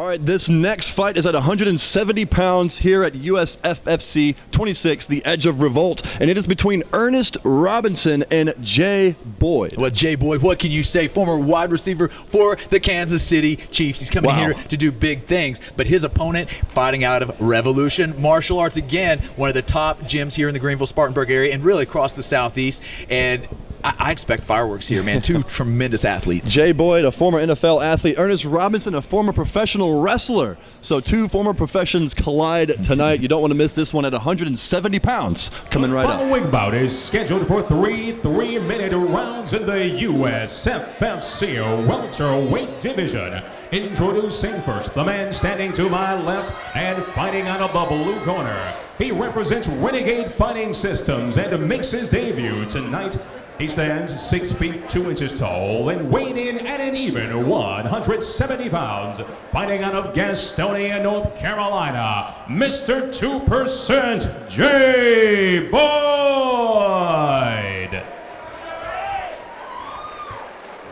All right, this next fight is at 170 pounds here at USFFC26, the Edge of Revolt, and it is between Ernest Robinson and Jhay Boyd. Well, Jhay Boyd, what can you say? Former wide receiver for the Kansas City Chiefs. He's coming here to do big things, but his opponent fighting out of Revolution Martial Arts, again, one of the top gyms here in the Greenville, Spartanburg area and really across the Southeast, and I expect fireworks here, man. Two tremendous athletes. Jhay Boyd, a former NFL athlete. Ernest Robinson, a former professional wrestler. So two former professions collide tonight. You don't want to miss this one at 170 pounds. Coming right up. The following bout is scheduled for three-minute rounds in the USFFC welterweight division. Introducing first, the man standing to my left and fighting out of the blue corner. He represents Renegade Fighting Systems and makes his debut tonight. He stands 6 feet 2 inches tall and weighed in at an even 170 pounds. Fighting out of Gastonia, North Carolina, Mr. 2%, Jhay Boyd.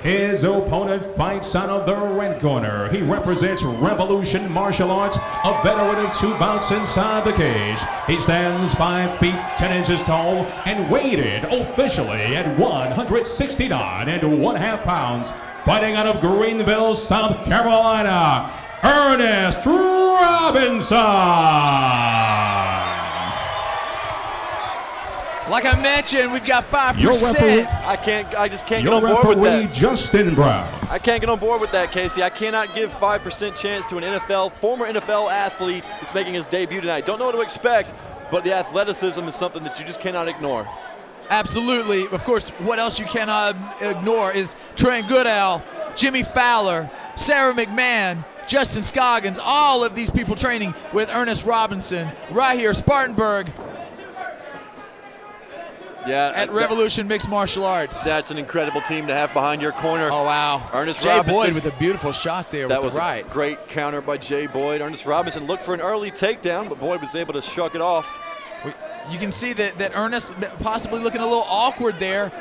His opponent fights out of the red corner. He represents Revolution Martial Arts, a veteran of 2 bouts inside the cage. He stands 5 feet 10 inches tall and weighted officially at 169.5 pounds. Fighting out of Greenville, South Carolina, Ernest Robinson. Like I mentioned, we've got 5%. I just can't get on board with that. Justin Brown. I can't get on board with that, Casey. I cannot give 5% chance to an former NFL athlete that's making his debut tonight. Don't know what to expect, but the athleticism is something that you just cannot ignore. Absolutely. Of course, what else you cannot ignore is Trent Goodell, Jimmy Fowler, Sarah McMahon, Justin Scoggins, all of these people training with Ernest Robinson right here, Spartanburg. Yeah, at Revolution Mixed Martial Arts. That's an incredible team to have behind your corner. Oh, wow. Ernest Jhay Robinson. Boyd with a beautiful shot there with the right. That was a great counter by Jhay Boyd. Ernest Robinson looked for an early takedown, but Boyd was able to shrug it off. You can see that Ernest possibly looking a little awkward there.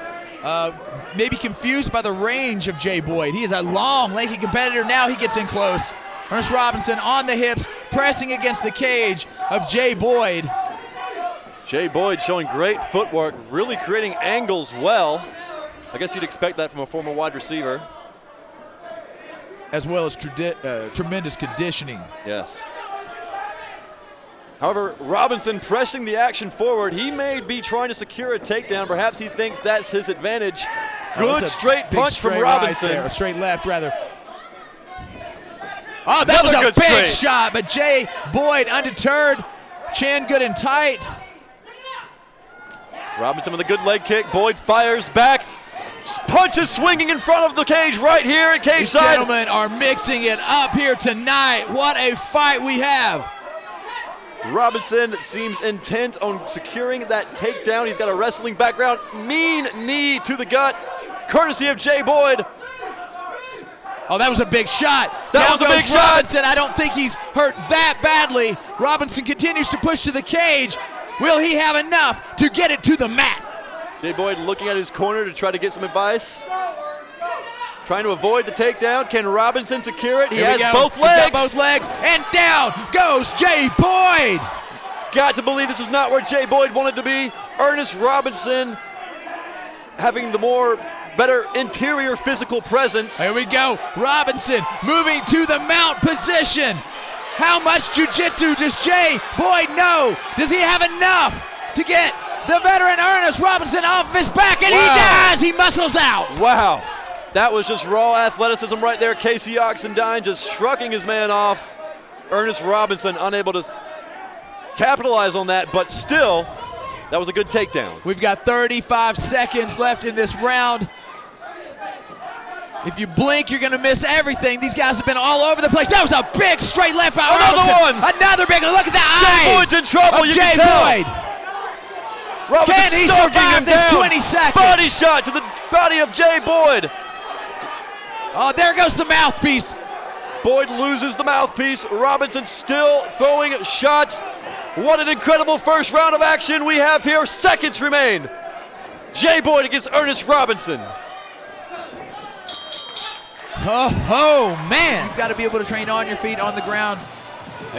Maybe confused by the range of Jhay Boyd. He is a long, lanky competitor. Now he gets in close. Ernest Robinson on the hips, pressing against the cage of Jhay Boyd. Jhay Boyd showing great footwork, really creating angles well. I guess you'd expect that from a former wide receiver. As well as tremendous conditioning. Yes. However, Robinson pressing the action forward. He may be trying to secure a takedown. Perhaps he thinks that's his advantage. Good straight punch from Robinson. Right, straight left, rather. Oh, that was a big shot, but Jhay Boyd undeterred. Chin good and tight. Robinson with a good leg kick. Boyd fires back. Punches swinging in front of the cage right here at cage side. These gentlemen are mixing it up here tonight. What a fight we have. Robinson seems intent on securing that takedown. He's got a wrestling background. Mean knee to the gut, courtesy of Jhay Boyd. Oh, that was a big shot. That was a big shot. Robinson, I don't think he's hurt that badly. Robinson continues to push to the cage. Will he have enough to get it to the mat? Jhay Boyd looking at his corner to try to get some advice. Trying to avoid the takedown. Can Robinson secure it? He has both legs. He's got both legs, and down goes Jhay Boyd. Got to believe this is not where Jhay Boyd wanted to be. Ernest Robinson having the better interior physical presence. Here we go. Robinson moving to the mount position. How much jiu-jitsu does Jhay Boyd know? Does he have enough to get the veteran Ernest Robinson off his back? And he does! He muscles out. Wow. That was just raw athleticism right there. Casey Oxendine just shrugging his man off. Ernest Robinson unable to capitalize on that, but still, that was a good takedown. We've got 35 seconds left in this round. If you blink, you're going to miss everything. These guys have been all over the place. That was a big straight left by Robinson. Another big one. Look at the eyes. Jhay Boyd's in trouble. You can tell. Robinson Can he survive this 20 seconds? Body shot to the body of Jhay Boyd. Oh, there goes the mouthpiece. Boyd loses the mouthpiece. Robinson still throwing shots. What an incredible first round of action we have here. Seconds remain. Jhay Boyd against Ernest Robinson. Oh, man. You've got to be able to train on your feet, on the ground.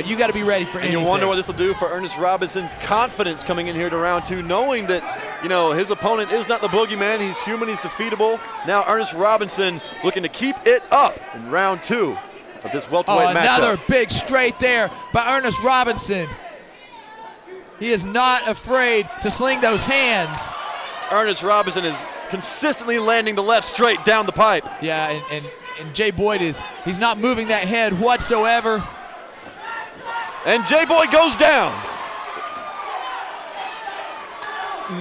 You got to be ready for anything. And you wonder what this will do for Ernest Robinson's confidence coming in here to round 2, knowing that, his opponent is not the boogeyman. He's human. He's defeatable. Now Ernest Robinson looking to keep it up in round 2 of this welterweight matchup. Another big straight there by Ernest Robinson. He is not afraid to sling those hands. Ernest Robinson is consistently landing the left straight down the pipe. Yeah, and Jay Boyd he's not moving that head whatsoever. And Jay Boyd goes down.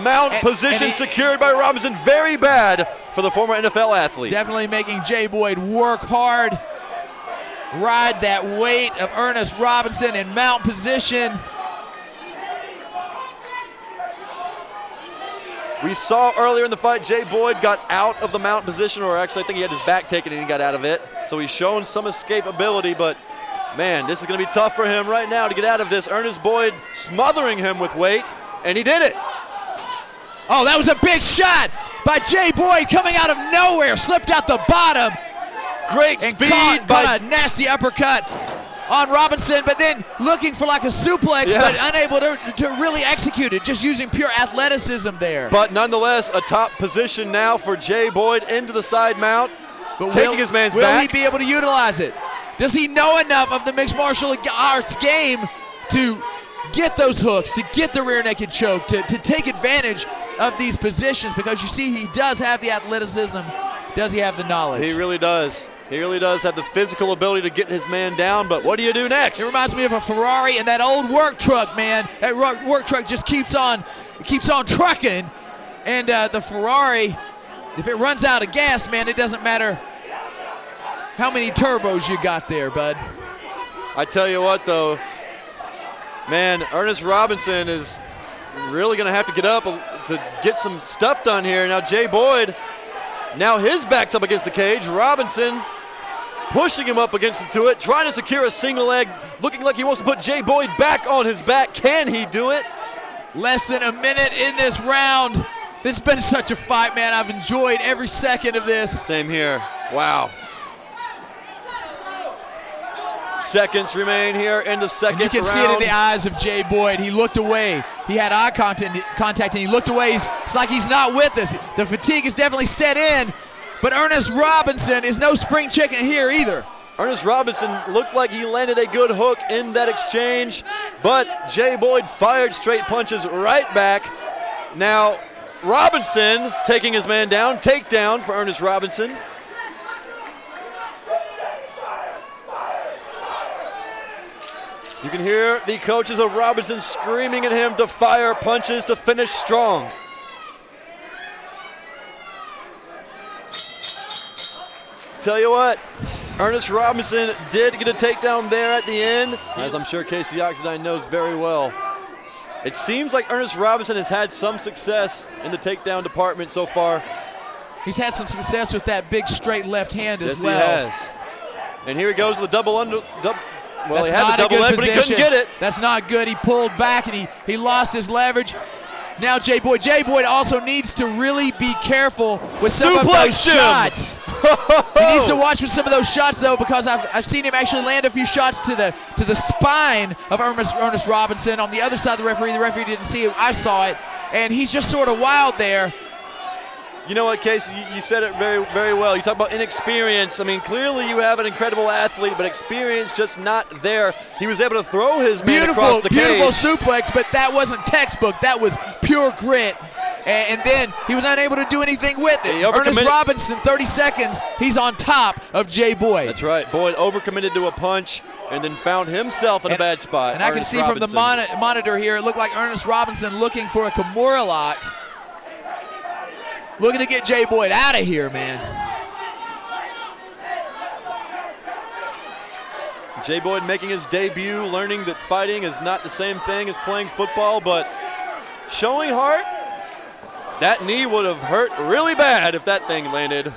Mount position secured by Robinson. Very bad for the former NFL athlete. Definitely making Jay Boyd work hard. Ride that weight of Ernest Robinson in mount position. We saw earlier in the fight, Jay Boyd got out of the mount position, or actually I think he had his back taken and he got out of it. So he's shown some escapability, but man, this is going to be tough for him right now to get out of this. Ernest Boyd smothering him with weight, and he did it. Oh, that was a big shot by Jay Boyd coming out of nowhere. Slipped out the bottom. Great and speed. Caught a nasty uppercut on Robinson, but then looking for like a suplex, but unable to really execute it, just using pure athleticism there. But nonetheless, a top position now for Jay Boyd into the side mount, but taking his man's back. Will he be able to utilize it? Does he know enough of the mixed martial arts game to get those hooks, to get the rear naked choke, to take advantage of these positions? Because you see, he does have the athleticism. Does he have the knowledge? He really does. He really does have the physical ability to get his man down, but what do you do next? It reminds me of a Ferrari and that old work truck, man. That work truck just keeps on trucking. And the Ferrari, if it runs out of gas, man, it doesn't matter how many turbos you got there, bud. I tell you what, though, man, Ernest Robinson is really going to have to get up to get some stuff done here. Now Jay Boyd, now his back's up against the cage. Robinson pushing him up against it, trying to secure a single leg, looking like he wants to put Jay Boyd back on his back. Can he do it? Less than a minute in this round. This has been such a fight, man. I've enjoyed every second of this. Same here. Wow. Seconds remain here in the second round. You can see it in the eyes of Jay Boyd. He looked away. He had eye contact and he looked away. It's like he's not with us. The fatigue is definitely set in, but Ernest Robinson is no spring chicken here either. Ernest Robinson looked like he landed a good hook in that exchange, but Jay Boyd fired straight punches right back. Now, Robinson taking his man down. Takedown for Ernest Robinson. You can hear the coaches of Robinson screaming at him to fire punches to finish strong. Tell you what, Ernest Robinson did get a takedown there at the end, as I'm sure Casey Oxendine knows very well. It seems like Ernest Robinson has had some success in the takedown department so far. He's had some success with that big straight left hand as well. Yes, he has. And here he goes with the double under. Well, that's he had the double leg, but he couldn't get it. That's not good. He pulled back and he lost his leverage. Now Jay Boyd also needs to really be careful with some of those shots. He needs to watch with some of those shots though, because I've seen him actually land a few shots to the spine of Ernest Robinson on the other side of the referee. The referee didn't see it. I saw it, and he's just sort of wild there. You know what, Casey? You said it very, very well. You talk about inexperience. I mean, clearly you have an incredible athlete, but experience just not there. He was able to throw his man across the cage. Beautiful suplex, but that wasn't textbook. That was pure grit. And then he was unable to do anything with it. Ernest Robinson, 30 seconds, he's on top of Jay Boyd. That's right. Boyd overcommitted to a punch and then found himself in a bad spot. And I can see from the monitor here, it looked like Ernest Robinson looking for a Kimura lock. Looking to get Jay Boyd out of here, man. Jay Boyd making his debut, learning that fighting is not the same thing as playing football, but showing heart. That knee would have hurt really bad if that thing landed.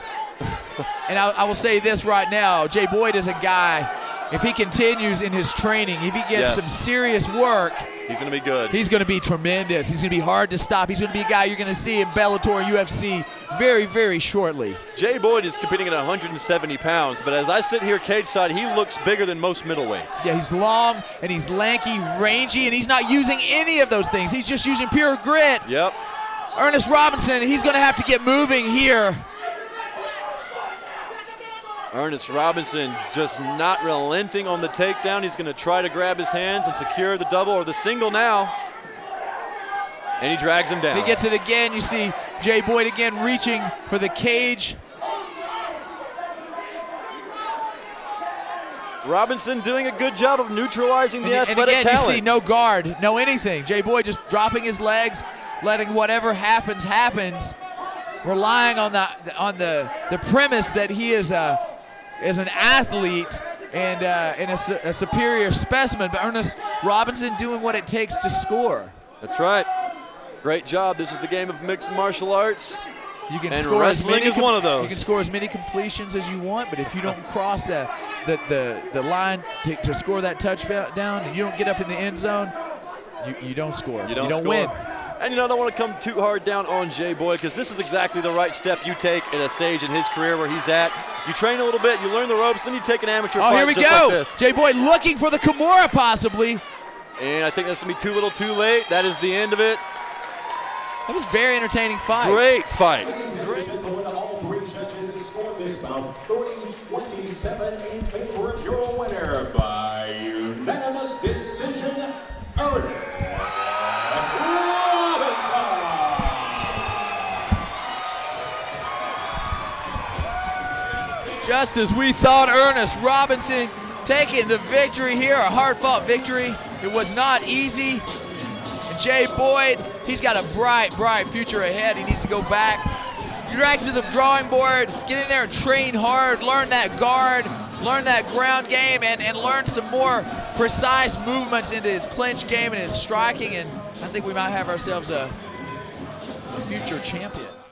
And I will say this right now. Jay Boyd is a guy if he continues in his training, if he gets some serious work, he's going to be good. He's going to be tremendous. He's going to be hard to stop. He's going to be a guy you're going to see in Bellator and UFC very, very shortly. Jay Boyd is competing at 170 pounds, but as I sit here cage side, he looks bigger than most middleweights. Yeah, he's long and he's lanky, rangy, and he's not using any of those things. He's just using pure grit. Yep. Ernest Robinson, he's going to have to get moving here. Ernest Robinson just not relenting on the takedown. He's going to try to grab his hands and secure the double or the single now. And he drags him down. He gets it again. You see Jay Boyd again reaching for the cage. Robinson doing a good job of neutralizing the athletic and again, talent. You see no guard, no anything. Jay Boyd just dropping his legs, letting whatever happens, relying on the premise that he is an athlete and a superior specimen. But Ernest Robinson doing what it takes to score. That's right. Great job. This is the game of mixed martial arts. You can and score wrestling is one of those. You can score as many completions as you want, but if you don't cross the line to score that touchdown and you don't get up in the end zone, you don't score. You don't win. And I don't want to come too hard down on Jay Boyd because this is exactly the right step you take at a stage in his career where he's at. You train a little bit, you learn the ropes, then you take an amateur fight here we just go. like this. Jay Boyd looking for the Kimura possibly. And I think that's going to be too little too late. That is the end of it. That was a very entertaining fight. Great fight. All three judges scored this bout 30-27 in favor of your winner by unanimous decision, Ernest Robinson. Just as we thought, Ernest Robinson taking the victory here, a hard-fought victory. It was not easy. And Jay Boyd, he's got a bright, bright future ahead. He needs to go back, get back to the drawing board, get in there and train hard, learn that guard, learn that ground game, and learn some more precise movements into his clinch game and his striking. And I think we might have ourselves a future champion.